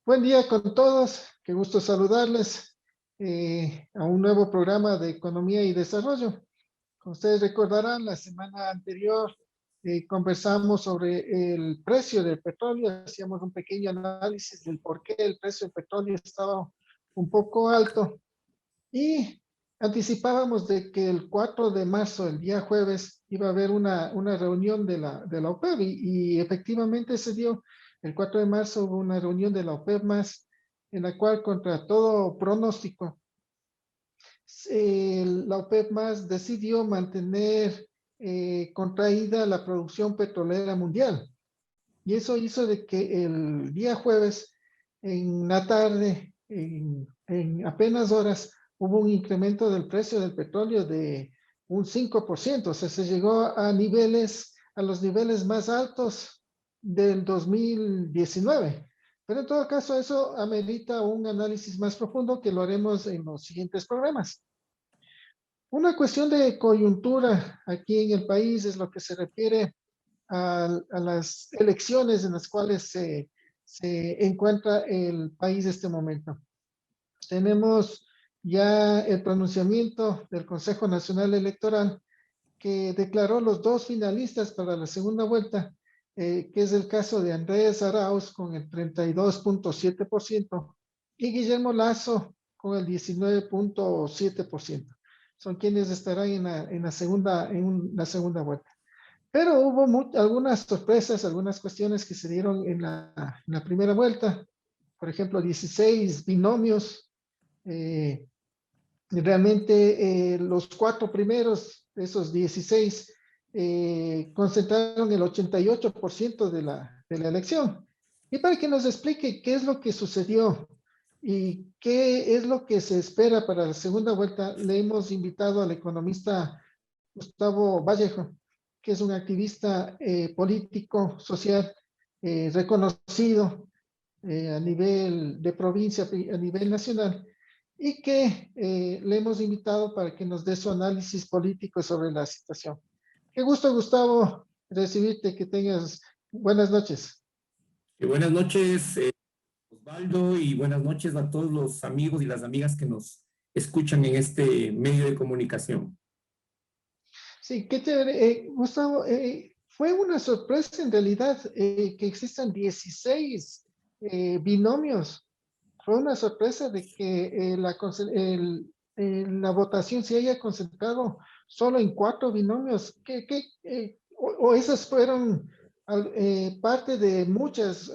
Buen día con todos, qué gusto saludarles a un nuevo programa de Economía y Desarrollo. Como ustedes recordarán, la semana anterior conversamos sobre el precio del petróleo, hacíamos un pequeño análisis del por qué el precio del petróleo estaba un poco alto y anticipábamos de que el 4 de marzo, el día jueves, iba a haber una reunión de la OPEP y efectivamente se dio. El 4 de marzo hubo una reunión de la OPEP más, en la cual contra todo pronóstico, la OPEP más decidió mantener contraída la producción petrolera mundial. Y eso hizo de que el día jueves, en la tarde, en apenas horas, hubo un incremento del precio del petróleo de un 5%. O sea, se llegó a los niveles más altos del 2019. Pero en todo caso, eso amerita un análisis más profundo que lo haremos en los siguientes programas. Una cuestión de coyuntura aquí en el país es lo que se refiere a las elecciones en las cuales se encuentra el país en este momento. Tenemos ya el pronunciamiento del Consejo Nacional Electoral que declaró los dos finalistas para la segunda vuelta, que es el caso de Andrés Arauz con el 32.7% y Guillermo Lazo con el 19.7%. Son quienes estarán en la segunda vuelta. Pero hubo algunas sorpresas, algunas cuestiones que se dieron en la primera vuelta. Por ejemplo, 16 binomios. eh, Realmente los cuatro primeros de esos 16 concentraron el 88% de la elección. Y para que nos explique qué es lo que sucedió y qué es lo que se espera para la segunda vuelta, le hemos invitado al economista Gustavo Vallejo, que es un activista político, social, reconocido a nivel de provincia, a nivel nacional, y que le hemos invitado para que nos dé su análisis político sobre la situación. Qué gusto, Gustavo, recibirte, que tengas buenas noches. Buenas noches, Osvaldo, y buenas noches a todos los amigos y las amigas que nos escuchan en este medio de comunicación. Sí, qué chévere. Gustavo, fue una sorpresa en realidad que existan 16 binomios. Fue una sorpresa de que la votación se haya concentrado solo en cuatro binomios. O esas fueron parte de muchas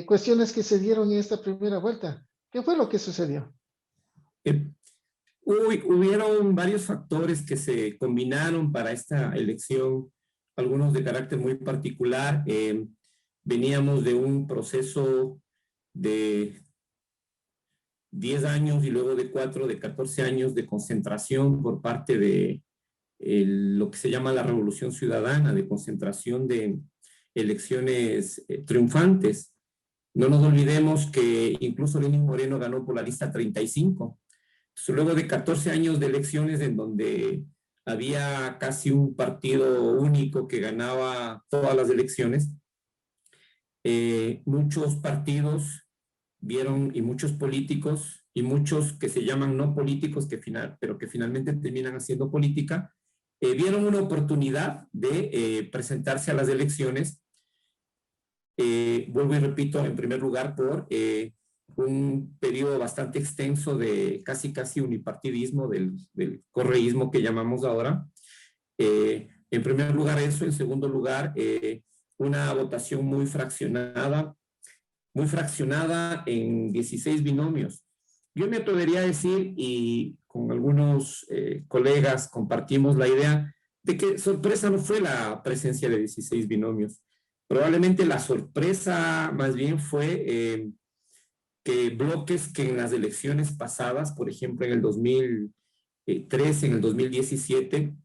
cuestiones que se dieron en esta primera vuelta. ¿Qué fue lo que sucedió? Eh, Hubieron varios factores que se combinaron para esta elección, algunos de carácter muy particular. Veníamos de un proceso de 10 años y luego de 4, de 14 años de concentración por parte de lo que se llama la Revolución Ciudadana, de concentración de elecciones triunfantes. No nos olvidemos que incluso Lenín Moreno ganó por la lista 35. Entonces, luego de 14 años de elecciones en donde había casi un partido único que ganaba todas las elecciones, muchos partidos vieron, y muchos políticos, y muchos que se llaman no políticos, pero que finalmente terminan haciendo política, vieron una oportunidad de presentarse a las elecciones. Vuelvo y repito, en primer lugar, por un periodo bastante extenso de casi unipartidismo, del correísmo que llamamos ahora. En primer lugar eso, en segundo lugar, una votación muy fraccionada en 16 binomios. Yo me atrevería a decir, y con algunos colegas compartimos la idea, de que sorpresa no fue la presencia de 16 binomios. Probablemente la sorpresa más bien fue que bloques que en las elecciones pasadas, por ejemplo en el 2013, en el 2017,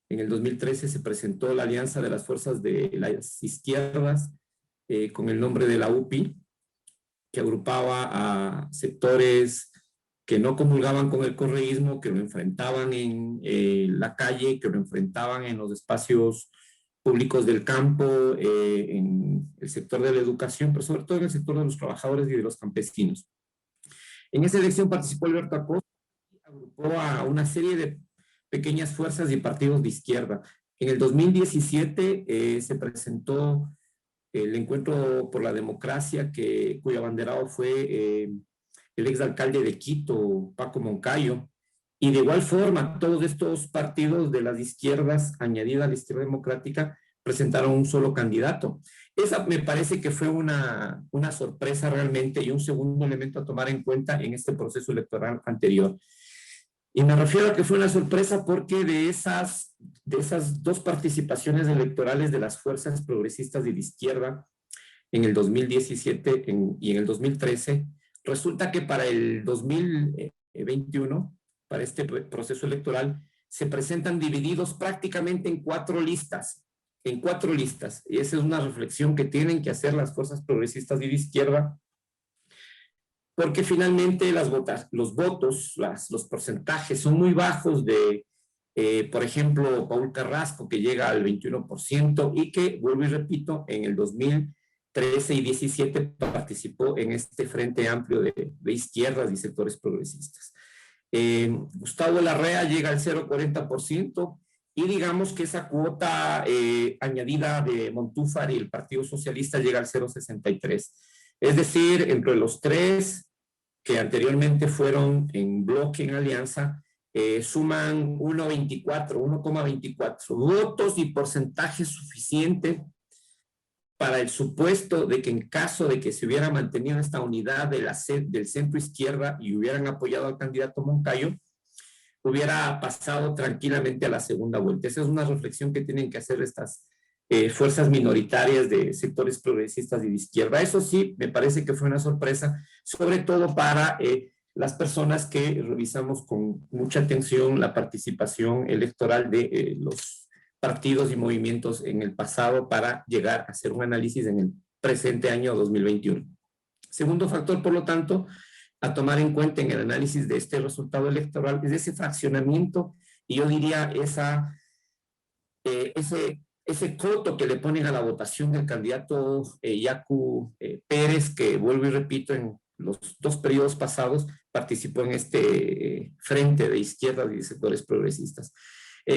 en el 2013 se presentó la alianza de las fuerzas de las izquierdas con el nombre de la UPI, que agrupaba a sectores que no comulgaban con el correísmo, que lo enfrentaban en la calle, que lo enfrentaban en los espacios públicos del campo, en el sector de la educación, pero sobre todo en el sector de los trabajadores y de los campesinos. En esa elección participó Alberto Acosta y agrupó a una serie de pequeñas fuerzas y partidos de izquierda. En el 2017 se presentó el Encuentro por la Democracia, cuyo abanderado fue el exalcalde de Quito, Paco Moncayo, y de igual forma todos estos partidos de las izquierdas, añadida a la izquierda democrática, presentaron un solo candidato. Esa me parece que fue una sorpresa realmente y un segundo elemento a tomar en cuenta en este proceso electoral anterior. Y me refiero a que fue una sorpresa porque de esas dos participaciones electorales de las fuerzas progresistas y de izquierda en el 2017 y en el 2013, resulta que para el 2021, para este proceso electoral, se presentan divididos prácticamente en cuatro listas. Y esa es una reflexión que tienen que hacer las fuerzas progresistas y de izquierda, porque finalmente los votos, los porcentajes son muy bajos de, por ejemplo, Paul Carrasco, que llega al 21% y que, vuelvo y repito, en el 2013 y 17 participó en este frente amplio de izquierdas y sectores progresistas. Gustavo Larrea llega al 0,40% y digamos que esa cuota añadida de Montúfar y el Partido Socialista llega al 0,63%. Es decir, entre los tres que anteriormente fueron en bloque, en alianza, suman 1,24 votos y porcentaje suficiente para el supuesto de que en caso de que se hubiera mantenido esta unidad del centro izquierda y hubieran apoyado al candidato Moncayo, hubiera pasado tranquilamente a la segunda vuelta. Esa es una reflexión que tienen que hacer estas fuerzas minoritarias de sectores progresistas y de izquierda. Eso sí, me parece que fue una sorpresa, sobre todo para las personas que revisamos con mucha atención la participación electoral de los partidos y movimientos en el pasado para llegar a hacer un análisis en el presente año 2021. Segundo factor, por lo tanto, a tomar en cuenta en el análisis de este resultado electoral es ese fraccionamiento y yo diría ese coto que le ponen a la votación del candidato Yacu Pérez, que vuelvo y repito, en los dos periodos pasados participó en este frente de izquierdas y de sectores progresistas.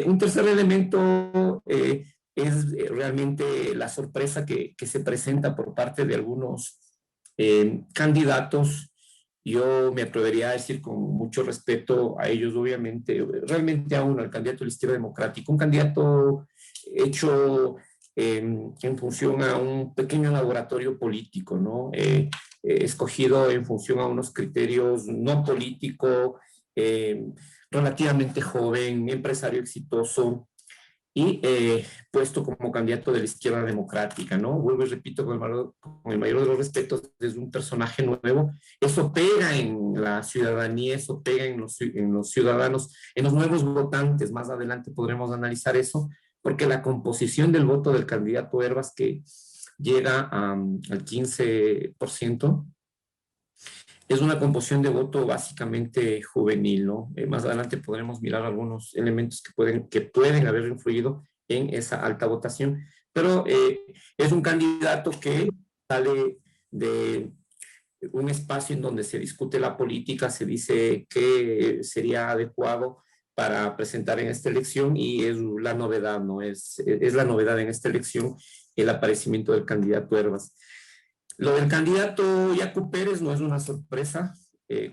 Un tercer elemento es realmente la sorpresa que se presenta por parte de algunos candidatos. Yo me atrevería a decir con mucho respeto a ellos, obviamente, realmente a uno, al candidato de la izquierda democrática, un candidato hecho en función a un pequeño laboratorio político, ¿no? Escogido en función a unos criterios no políticos, relativamente joven, empresario exitoso y puesto como candidato de la izquierda democrática, ¿no? Vuelvo y repito con el mayor de los respetos, es un personaje nuevo. Eso pega en la ciudadanía, eso pega en los ciudadanos, en los nuevos votantes. Más adelante podremos analizar eso, porque la composición del voto del candidato Hervas, que llega al 15%, es una composición de voto básicamente juvenil, ¿no? Más adelante podremos mirar algunos elementos que pueden haber influido en esa alta votación, pero es un candidato que sale de un espacio en donde se discute la política, se dice qué sería adecuado para presentar en esta elección y es la novedad, ¿no? Es la novedad en esta elección el aparecimiento del candidato Hervas. Lo del candidato Yacu Pérez no es una sorpresa.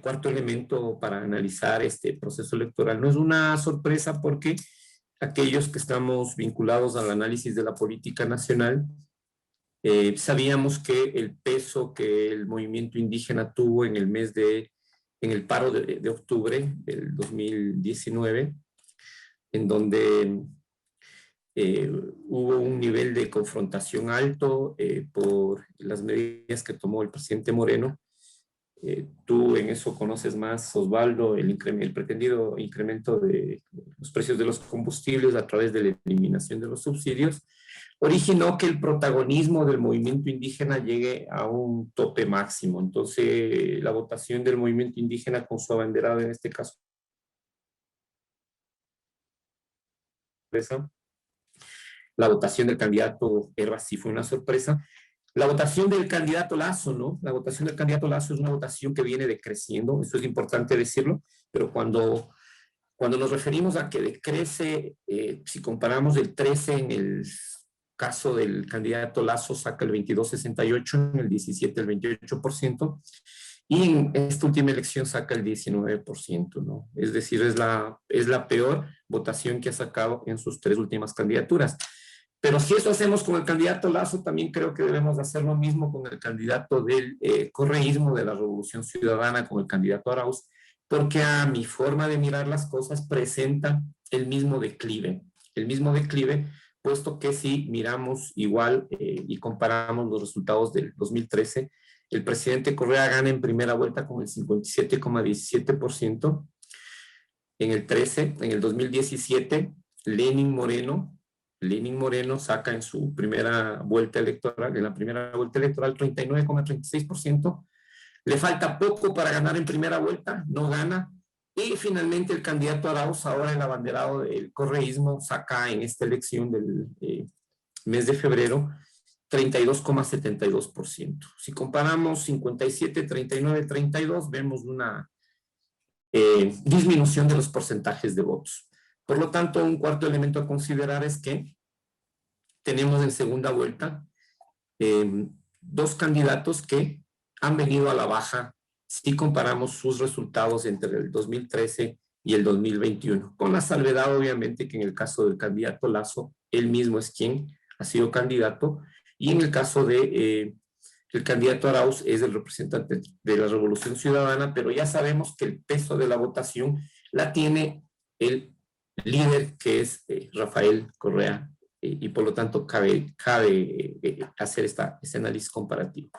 Cuarto elemento para analizar este proceso electoral. No es una sorpresa porque aquellos que estamos vinculados al análisis de la política nacional, sabíamos que el peso que el movimiento indígena tuvo en el paro de octubre del 2019, en donde hubo un nivel de confrontación alto por las medidas que tomó el presidente Moreno. Tú en eso conoces más, Osvaldo, el pretendido incremento de los precios de los combustibles a través de la eliminación de los subsidios, originó que el protagonismo del movimiento indígena llegue a un tope máximo. Entonces, la votación del movimiento indígena con su abanderado, en este caso, La votación del candidato Herbas sí fue una sorpresa. La votación del candidato Lasso, ¿no? La votación del candidato Lasso es una votación que viene decreciendo, eso es importante decirlo, pero cuando nos referimos a que decrece, si comparamos el 13 en el caso del candidato Lasso, saca el 22,68, en el 17 el 28%, y en esta última elección saca el 19%, ¿no? Es decir, es la peor votación que ha sacado en sus 3 últimas candidaturas. Pero si eso hacemos con el candidato Lasso, también creo que debemos hacer lo mismo con el candidato del correísmo de la Revolución Ciudadana, con el candidato Arauz, porque a mi forma de mirar las cosas presenta el mismo declive, puesto que si miramos igual y comparamos los resultados del 2013, el presidente Correa gana en primera vuelta con el 57,17%, en el 13, en el 2017, Lenín Moreno saca en su primera vuelta electoral, 39,36%. Le falta poco para ganar en primera vuelta, no gana. Y finalmente el candidato Arauz, ahora el abanderado del correísmo, saca en esta elección del mes de febrero 32,72%. Si comparamos 57, 39, 32, vemos una disminución de los porcentajes de votos. Por lo tanto, un cuarto elemento a considerar es que tenemos en segunda vuelta 2 candidatos que han venido a la baja si comparamos sus resultados entre el 2013 y el 2021, con la salvedad obviamente que en el caso del candidato Lasso, él mismo es quien ha sido candidato, y en el caso de el candidato Arauz es el representante de la Revolución Ciudadana, pero ya sabemos que el peso de la votación la tiene el líder, que es Rafael Correa, y por lo tanto cabe hacer este análisis comparativo.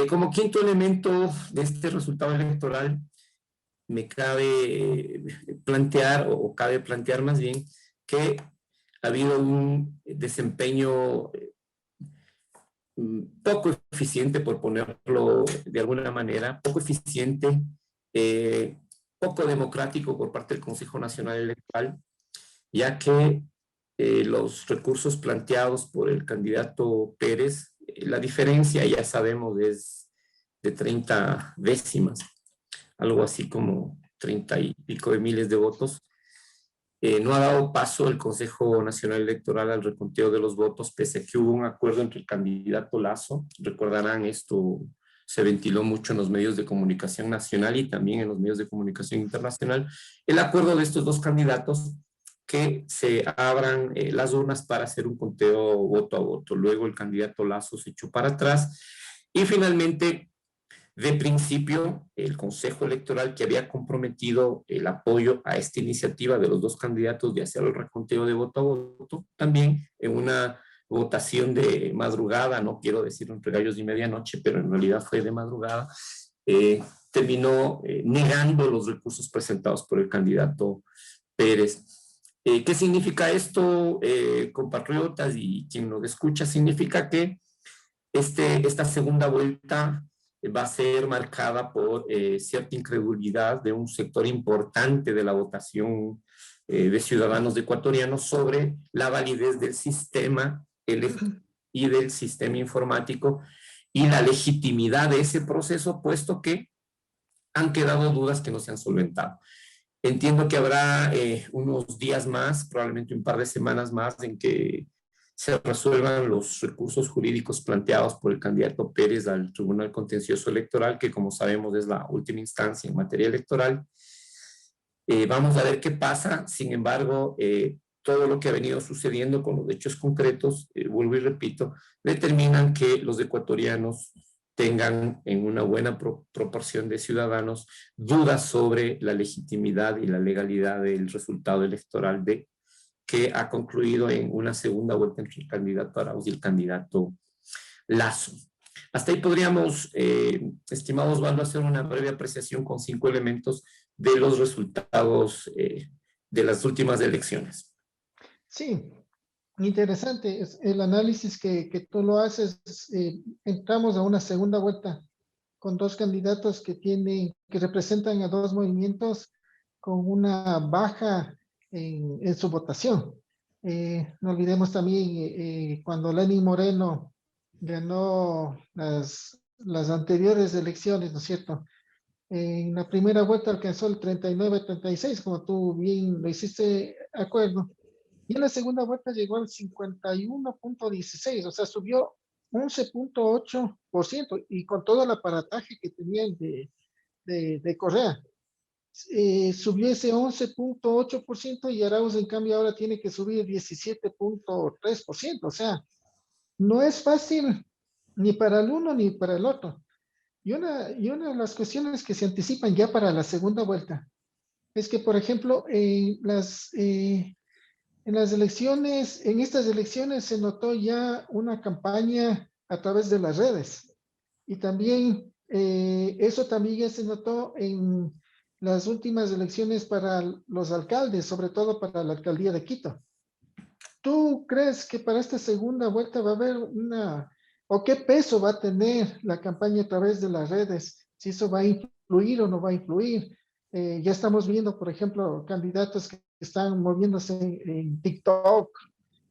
Como quinto elemento de este resultado electoral, me cabe plantear, o cabe plantear más bien, que ha habido un desempeño poco eficiente, por ponerlo de alguna manera, poco eficiente, poco democrático por parte del Consejo Nacional Electoral, ya que los recursos planteados por el candidato Pérez, la diferencia ya sabemos es de 30 décimas, algo así como 30 y pico de miles de votos. No ha dado paso el Consejo Nacional Electoral al reconteo de los votos, pese a que hubo un acuerdo entre el candidato Lasso. Recordarán, esto se ventiló mucho en los medios de comunicación nacional y también en los medios de comunicación internacional, el acuerdo de estos 2 candidatos que se abran las urnas para hacer un conteo voto a voto. Luego el candidato Lasso se echó para atrás y finalmente, de principio, el Consejo Electoral, que había comprometido el apoyo a esta iniciativa de los 2 candidatos de hacer el reconteo de voto a voto, también en una votación de madrugada, no quiero decir entre gallos y medianoche, pero en realidad fue de madrugada, terminó negando los recursos presentados por el candidato Pérez. ¿Qué significa esto, compatriotas y quien nos escucha? Significa que esta segunda vuelta va a ser marcada por cierta incredulidad de un sector importante de la votación de ciudadanos ecuatorianos sobre la validez del sistema y del sistema informático y la legitimidad de ese proceso, puesto que han quedado dudas que no se han solventado. Entiendo que habrá unos días más, probablemente un par de semanas más, en que se resuelvan los recursos jurídicos planteados por el candidato Pérez al Tribunal Contencioso Electoral, que como sabemos es la última instancia en materia electoral. Vamos a ver qué pasa. Sin embargo, todo lo que ha venido sucediendo con los hechos concretos, vuelvo y repito, determinan que los ecuatorianos tengan en una buena proporción de ciudadanos dudas sobre la legitimidad y la legalidad del resultado electoral que ha concluido en una segunda vuelta entre el candidato Arauz y el candidato Lasso. Hasta ahí podríamos, estimados Osvaldo, hacer una breve apreciación con 5 elementos de los resultados de las últimas elecciones. Sí, interesante. El análisis que tú lo haces. Entramos a una segunda vuelta con 2 candidatos que representan a 2 movimientos con una baja en su votación. No olvidemos también cuando Lenín Moreno ganó las anteriores elecciones, ¿no es cierto? En la primera vuelta alcanzó el 39-36, como tú bien lo hiciste acuerdo. Y en la segunda vuelta llegó al 51,16, o sea, subió 11,8% y con todo el aparataje que tenían de Correa. Subió ese 11,8% y Arauz en cambio ahora tiene que subir 17,3%. O sea, no es fácil ni para el uno ni para el otro. Y una de las cuestiones que se anticipan ya para la segunda vuelta es que, por ejemplo, en las elecciones, en estas elecciones se notó ya una campaña a través de las redes. Y también eso también ya se notó en las últimas elecciones para los alcaldes, sobre todo para la alcaldía de Quito. ¿Tú crees que para esta segunda vuelta va a haber o qué peso va a tener la campaña a través de las redes? Si eso va a influir o no va a influir. Ya estamos viendo, por ejemplo, candidatos que están moviéndose en TikTok,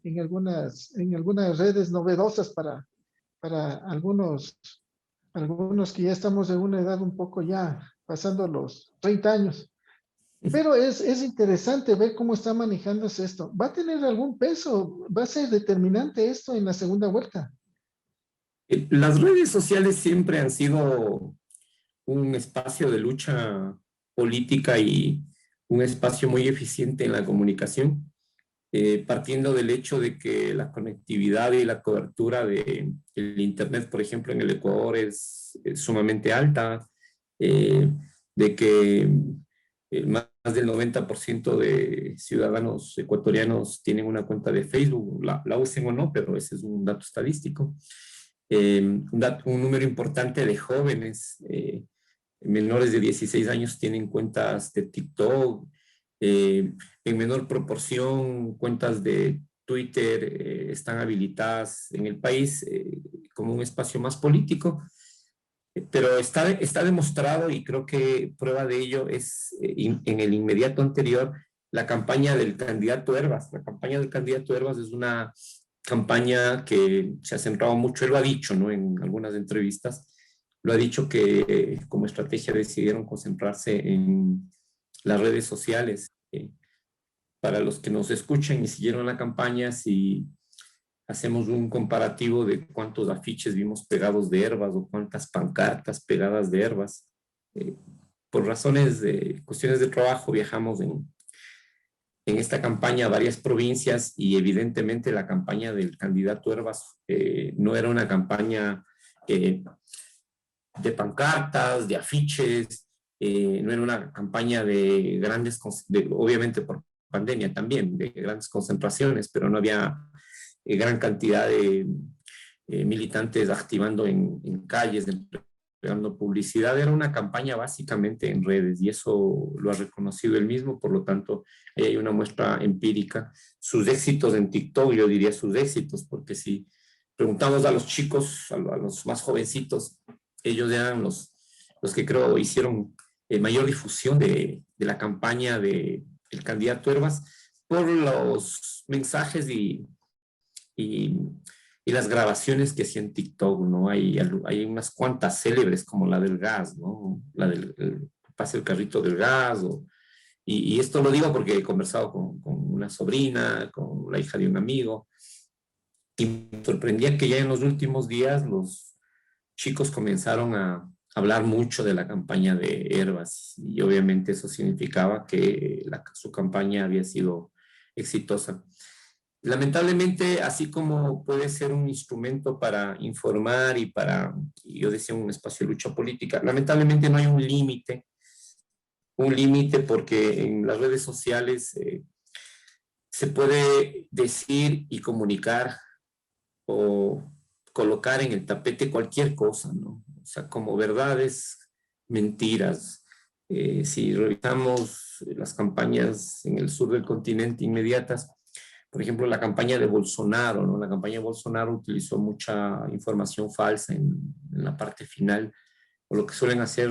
en algunas redes novedosas para algunos que ya estamos de una edad un poco ya pasando los 30 años. Pero es interesante ver cómo está manejándose esto. ¿Va a tener algún peso? ¿Va a ser determinante esto en la segunda vuelta? Las redes sociales siempre han sido un espacio de lucha política y un espacio muy eficiente en la comunicación, partiendo del hecho de que la conectividad y la cobertura del Internet, por ejemplo, en el Ecuador es sumamente alta, de que más del 90% de ciudadanos ecuatorianos tienen una cuenta de Facebook, la usen o no, pero ese es un dato estadístico. Un número importante de jóvenes menores de 16 años tienen cuentas de TikTok, en menor proporción cuentas de Twitter están habilitadas en el país como un espacio más político, pero está demostrado y creo que prueba de ello es en el inmediato anterior la campaña del candidato Hervas. La campaña del candidato Hervas es una campaña que se ha centrado mucho, él lo ha dicho, ¿no? En algunas entrevistas, lo ha dicho que como estrategia decidieron concentrarse en las redes sociales. Para los que nos escuchen y siguieron la campaña, si hacemos un comparativo de cuántos afiches vimos pegados de Hervas o cuántas pancartas pegadas de Hervas, por razones de cuestiones de trabajo viajamos en esta campaña a varias provincias y evidentemente la campaña del candidato Hervas no era una campaña de pancartas, de afiches, no era una campaña de grandes, obviamente por pandemia también, de grandes concentraciones, pero no había gran cantidad de militantes activando en calles, entregando publicidad. Era una campaña básicamente en redes y eso lo ha reconocido él mismo, por lo tanto, ahí hay una muestra empírica. Sus éxitos en TikTok, yo diría sus éxitos, porque si preguntamos a los chicos, a los más jovencitos, ellos eran los que creo hicieron mayor difusión de la campaña del candidato Hervas por los mensajes y, y las grabaciones que hacía en TikTok, ¿no? Hay unas cuantas célebres como la del gas, ¿no? La del pase el carrito del gas. Y esto lo digo porque he conversado con una sobrina, con la hija de un amigo, y me sorprendía que ya en los últimos días los chicos comenzaron a hablar mucho de la campaña de Hervas y obviamente eso significaba que su campaña había sido exitosa. Lamentablemente, así como puede ser un instrumento para informar y yo decía, un espacio de lucha política, lamentablemente no hay un límite porque en las redes sociales se puede decir y comunicar o colocar en el tapete cualquier cosa, ¿no? O sea, como verdades, mentiras. Si revisamos las campañas en el sur del continente inmediatas, por ejemplo, la campaña de Bolsonaro, ¿no? La campaña de Bolsonaro utilizó mucha información falsa en la parte final, o lo que suelen hacer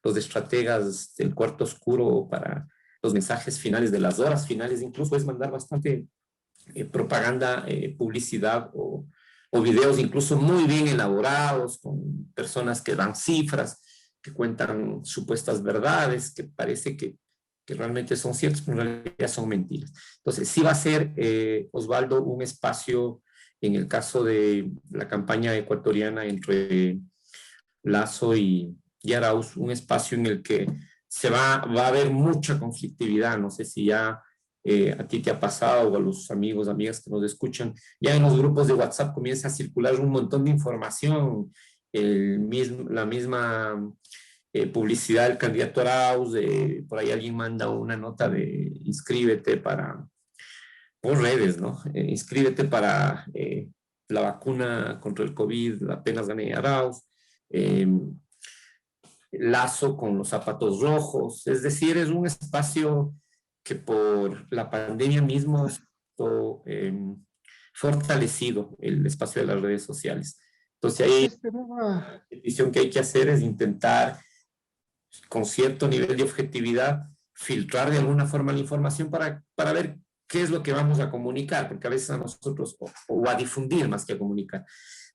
los estrategas del cuarto oscuro para los mensajes finales, de las horas finales, incluso es mandar bastante propaganda, publicidad o videos incluso muy bien elaborados con personas que dan cifras, que cuentan supuestas verdades, que parece que realmente son ciertas, pero en realidad son mentiras. Entonces, sí va a ser, Osvaldo, un espacio, en el caso de la campaña ecuatoriana entre Lasso y Arauz, un espacio en el que va a haber mucha conflictividad. No sé si ya a ti te ha pasado o a los amigos, amigas que nos escuchan, ya en los grupos de WhatsApp comienza a circular un montón de información, la misma publicidad del candidato Arauz, por ahí alguien manda una nota de inscríbete por redes, ¿no? Inscríbete para la vacuna contra el COVID, apenas gané Arauz. Eh, Lazo con los zapatos rojos, es decir, es un espacio que por la pandemia mismo ha fortalecido el espacio de las redes sociales. Entonces Se ahí esperaba, la decisión que hay que hacer es intentar con cierto nivel de objetividad filtrar de alguna forma la información para ver qué es lo que vamos a comunicar, porque a veces a nosotros, o a difundir más que a comunicar,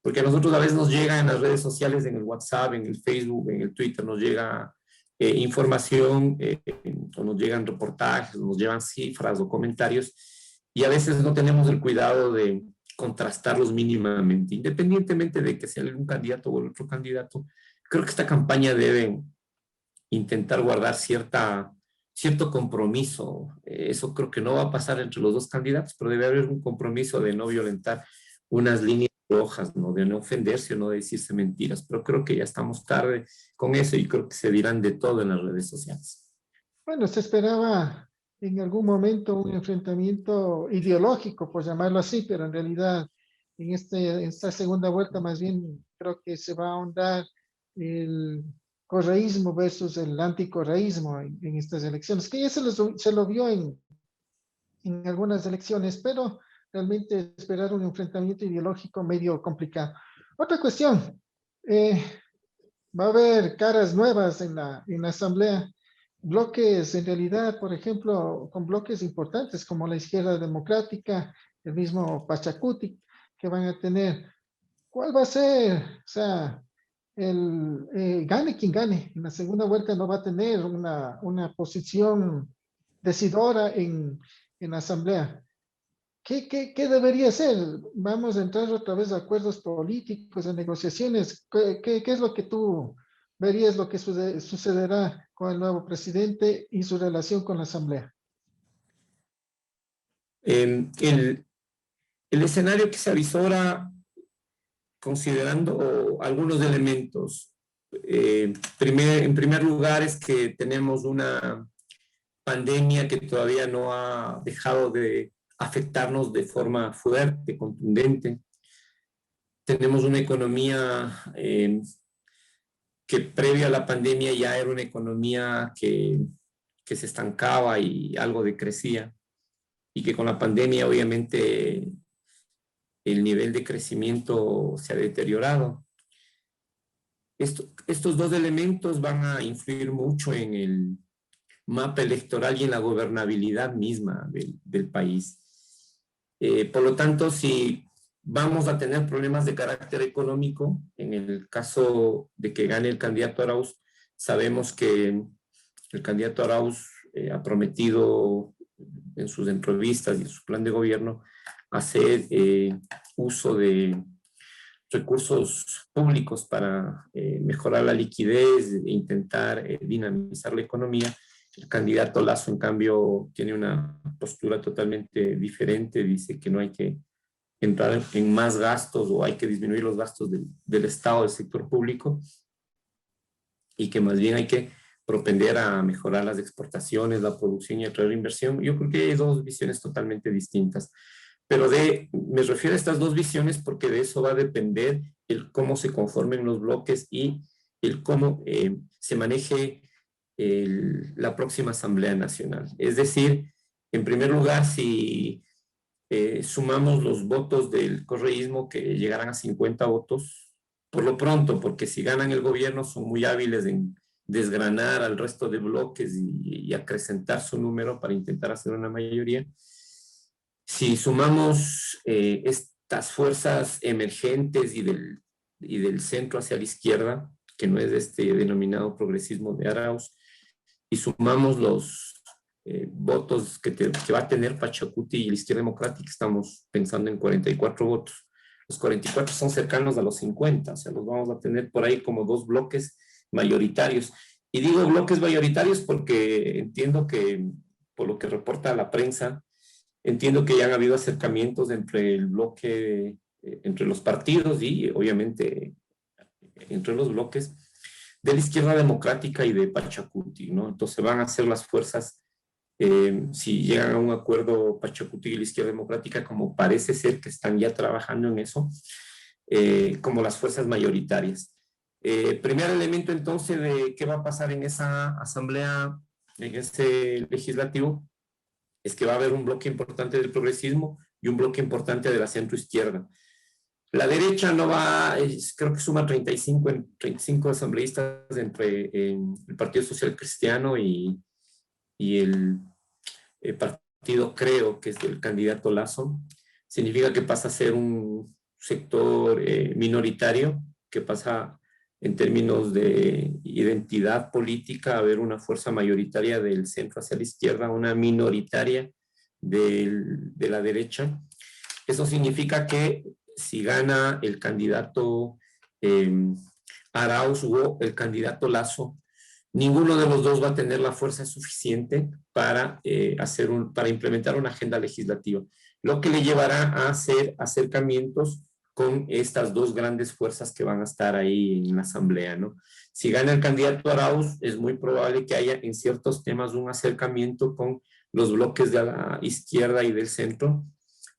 porque a nosotros a veces nos llega en las redes sociales, en el WhatsApp, en el Facebook, en el Twitter, nos llega información, o nos llegan reportajes, nos llevan cifras o comentarios, y a veces no tenemos el cuidado de contrastarlos mínimamente, independientemente de que sea un candidato o el otro candidato. Creo que esta campaña debe intentar guardar cierto compromiso. Eso creo que no va a pasar entre los dos candidatos, pero debe haber un compromiso de no violentar unas líneas rojas, ¿no? De no ofenderse o no decirse mentiras. Pero creo que ya estamos tarde con eso y creo que se dirán de todo en las redes sociales. bueno, se esperaba en algún momento un enfrentamiento ideológico, por llamarlo así, pero en realidad en esta segunda vuelta más bien creo que se va a ahondar el correísmo versus el anticorreísmo en estas elecciones, que ya se lo vio en algunas elecciones, pero realmente esperar un enfrentamiento ideológico medio complicado. Otra cuestión, eh, va a haber caras nuevas en la asamblea, bloques en realidad, por ejemplo, con bloques importantes como la izquierda democrática, el mismo Pachacuti, que van a tener. ¿Cuál va a ser? O sea, gane quien gane. En la segunda vuelta no va a tener una posición decidora en la asamblea. ¿Qué debería ser? Vamos a entrar otra vez a acuerdos políticos, a negociaciones. ¿Qué es lo que tú verías lo que sucederá con el nuevo presidente y su relación con la Asamblea? El, el escenario que se avisora, considerando algunos elementos, en primer lugar es que tenemos una pandemia que todavía no ha dejado de afectarnos de forma fuerte, contundente. Tenemos una economía que previo a la pandemia ya era una economía que se estancaba y algo decrecía, y que con la pandemia obviamente el nivel de crecimiento se ha deteriorado. Estos dos elementos van a influir mucho en el mapa electoral y en la gobernabilidad misma del país. Por lo tanto, si vamos a tener problemas de carácter económico, en el caso de que gane el candidato Arauz, sabemos que el candidato Arauz ha prometido en sus entrevistas y en su plan de gobierno hacer uso de recursos públicos para mejorar la liquidez e intentar dinamizar la economía. El candidato Lasso, en cambio, tiene una postura totalmente diferente. Dice que no hay que entrar en más gastos o hay que disminuir los gastos del Estado, del sector público, y que más bien hay que propender a mejorar las exportaciones, la producción y atraer inversión. Yo creo que hay dos visiones totalmente distintas. Pero me refiero a estas dos visiones porque de eso va a depender el cómo se conformen los bloques y el cómo se maneje la próxima Asamblea Nacional. Es decir, en primer lugar, si sumamos los votos del correísmo que llegarán a 50 votos, por lo pronto, porque si ganan el gobierno son muy hábiles en desgranar al resto de bloques y acrecentar su número para intentar hacer una mayoría. Si sumamos estas fuerzas emergentes y del centro hacia la izquierda, que no es este denominado progresismo de Arauz, y sumamos los votos que va a tener Pachacuti y la izquierda democrática, estamos pensando en 44 votos. Los 44 son cercanos a los 50, o sea, los vamos a tener por ahí como dos bloques mayoritarios. Y digo bloques mayoritarios porque entiendo que, por lo que reporta la prensa, entiendo que ya han habido acercamientos entre el bloque, entre los partidos y obviamente entre los bloques de la izquierda democrática y de Pachacuti, ¿no? Entonces van a ser las fuerzas, si llegan a un acuerdo Pachacuti y la izquierda democrática, como parece ser que están ya trabajando en eso, como las fuerzas mayoritarias. Primer elemento entonces de qué va a pasar en esa asamblea, en ese legislativo, es que va a haber un bloque importante del progresismo y un bloque importante de la centroizquierda. La derecha no va, creo que suma 35 asambleístas entre el Partido Social Cristiano y el partido, creo que es del candidato Lazo. Significa que pasa a ser un sector minoritario, que pasa en términos de identidad política a ver una fuerza mayoritaria del centro hacia la izquierda, una minoritaria de la derecha. Eso significa que si gana el candidato Arauz o el candidato Lazo, ninguno de los dos va a tener la fuerza suficiente para, para implementar una agenda legislativa, lo que le llevará a hacer acercamientos con estas dos grandes fuerzas que van a estar ahí en la asamblea, ¿no? Si gana el candidato Arauz, es muy probable que haya en ciertos temas un acercamiento con los bloques de la izquierda y del centro,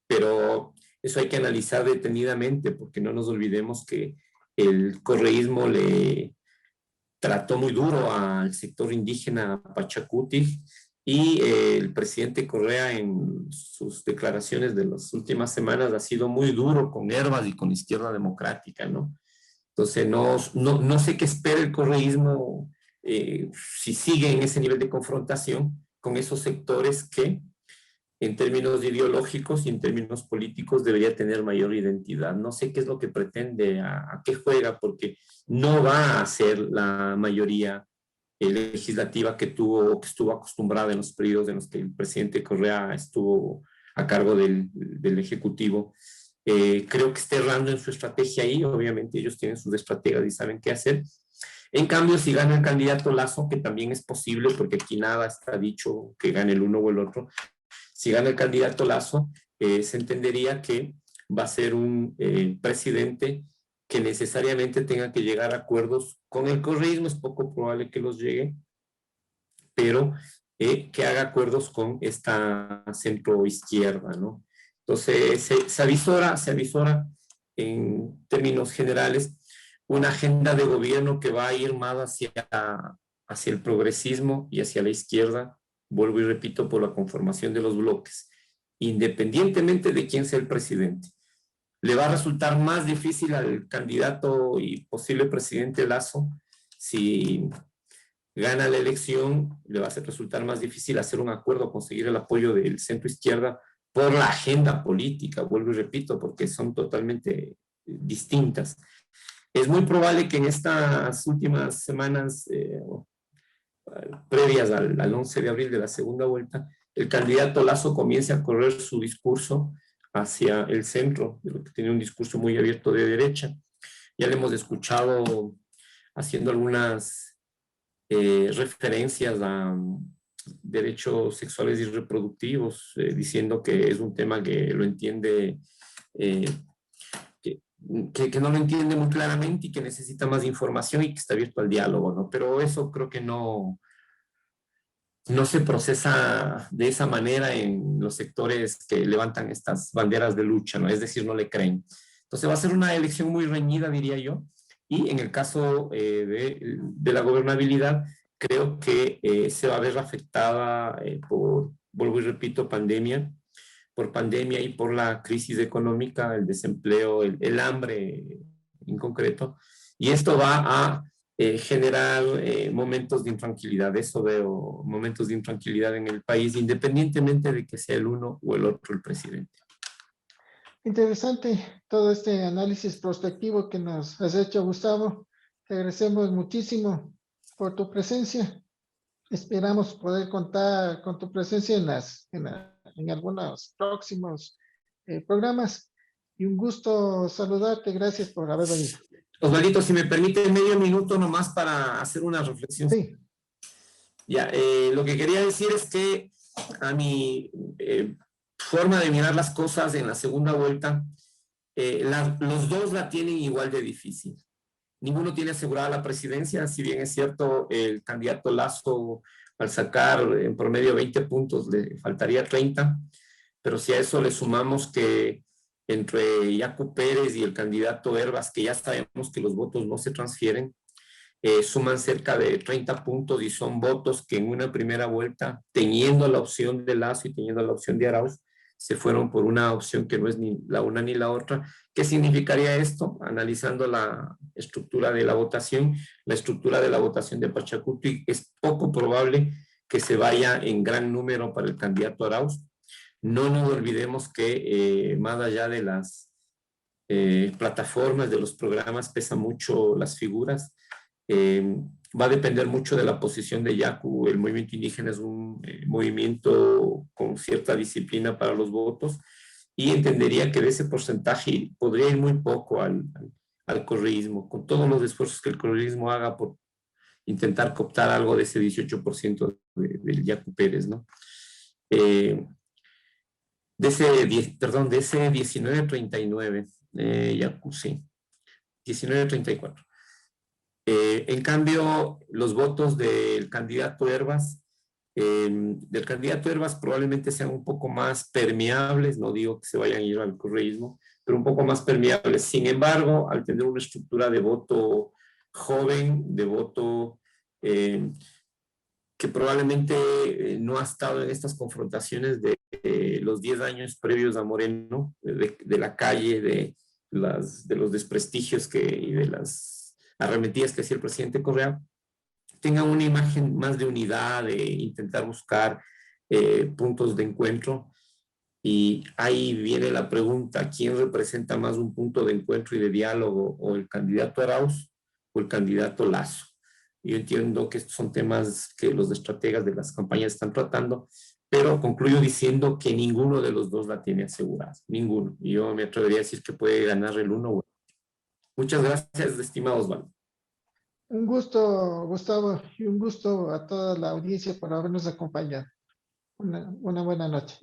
pero eso hay que analizar detenidamente, porque no nos olvidemos que el correísmo le trató muy duro al sector indígena Pachacuti, y el presidente Correa en sus declaraciones de las últimas semanas ha sido muy duro con Herbas y con Izquierda Democrática, ¿no? Entonces no sé qué espera el correísmo si sigue en ese nivel de confrontación con esos sectores que en términos ideológicos y en términos políticos debería tener mayor identidad. No sé qué es lo que pretende, a qué juega, porque no va a ser la mayoría legislativa que estuvo acostumbrada en los periodos en los que el presidente Correa estuvo a cargo del Ejecutivo. Creo que está errando en su estrategia ahí. Obviamente ellos tienen sus estrategias y saben qué hacer. En cambio, si gana el candidato Lazo, que también es posible, porque aquí nada está dicho que gane el uno o el otro, si gana el candidato Lazo, se entendería que va a ser un presidente que necesariamente tenga que llegar a acuerdos con el correísmo. Es poco probable que los llegue, pero que haga acuerdos con esta centroizquierda, ¿no? Entonces, se avisora en términos generales una agenda de gobierno que va a ir más hacia el progresismo y hacia la izquierda, vuelvo y repito, por la conformación de los bloques, independientemente de quién sea el presidente. Le va a resultar más difícil al candidato y posible presidente Lazo. Si gana la elección, le va a resultar más difícil hacer un acuerdo, conseguir el apoyo del centro izquierda por la agenda política, vuelvo y repito, porque son totalmente distintas. Es muy probable que en estas últimas semanas previas al 11 de abril de la segunda vuelta, el candidato Lazo comience a correr su discurso hacia el centro, de lo que tiene un discurso muy abierto de derecha. Ya le hemos escuchado haciendo algunas referencias a derechos sexuales y reproductivos, diciendo que es un tema que lo entiende, que no lo entiende muy claramente y que necesita más información y que está abierto al diálogo, ¿no? Pero eso creo que no se procesa de esa manera en los sectores que levantan estas banderas de lucha, ¿no? Es decir, no le creen. Entonces va a ser una elección muy reñida, diría yo, y en el caso de la gobernabilidad, creo que se va a ver afectada vuelvo y repito, por pandemia y por la crisis económica, el desempleo, el hambre en concreto, y esto va a generar momentos de intranquilidad. Eso veo, momentos de intranquilidad en el país, independientemente de que sea el uno o el otro el presidente. Interesante todo este análisis prospectivo que nos has hecho, Gustavo. Te agradecemos muchísimo por tu presencia. Esperamos poder contar con tu presencia en algunos próximos programas. Y un gusto saludarte. Gracias por haber venido. Osvaldito, si me permite medio minuto nomás para hacer una reflexión. Sí. Ya, lo que quería decir es que a mi forma de mirar las cosas en la segunda vuelta, los dos la tienen igual de difícil. Ninguno tiene asegurada la presidencia, si bien es cierto, el candidato Lasso al sacar en promedio 20 puntos le faltaría 30, pero si a eso le sumamos que entre Yacu Pérez y el candidato Herbas, que ya sabemos que los votos no se transfieren, suman cerca de 30 puntos y son votos que en una primera vuelta, teniendo la opción de Lasso y teniendo la opción de Arauz, se fueron por una opción que no es ni la una ni la otra. ¿Qué significaría esto? Analizando la estructura de la votación de Pachacuti, es poco probable que se vaya en gran número para el candidato Arauz. No nos olvidemos que más allá de las plataformas, de los programas, pesan mucho las figuras. Va a depender mucho de la posición de Yacu. El movimiento indígena es un movimiento con cierta disciplina para los votos y entendería que de ese porcentaje podría ir muy poco al correísmo, con todos los esfuerzos que el correísmo haga por intentar cooptar algo de ese 18% del Yacu Pérez, ¿no? De ese 1939, Yacu, sí, 1934. En cambio, los votos del candidato Herbas probablemente sean un poco más permeables, no digo que se vayan a ir al correísmo, pero un poco más permeables. Sin embargo, al tener una estructura de voto joven, de voto que probablemente no ha estado en estas confrontaciones de los 10 años previos a Moreno, de la calle, de los desprestigios y de las arremetidas que hacía el presidente Correa, tengan una imagen más de unidad, de intentar buscar puntos de encuentro. Y ahí viene la pregunta: ¿quién representa más un punto de encuentro y de diálogo? ¿O el candidato Arauz o el candidato Lasso? Yo entiendo que estos son temas que los estrategas de las campañas están tratando, pero concluyo diciendo que ninguno de los dos la tiene asegurada, ninguno. Y yo me atrevería a decir que puede ganar el uno o el otro. Muchas gracias, estimado Osvaldo. Un gusto, Gustavo, y un gusto a toda la audiencia por habernos acompañado. Una buena noche.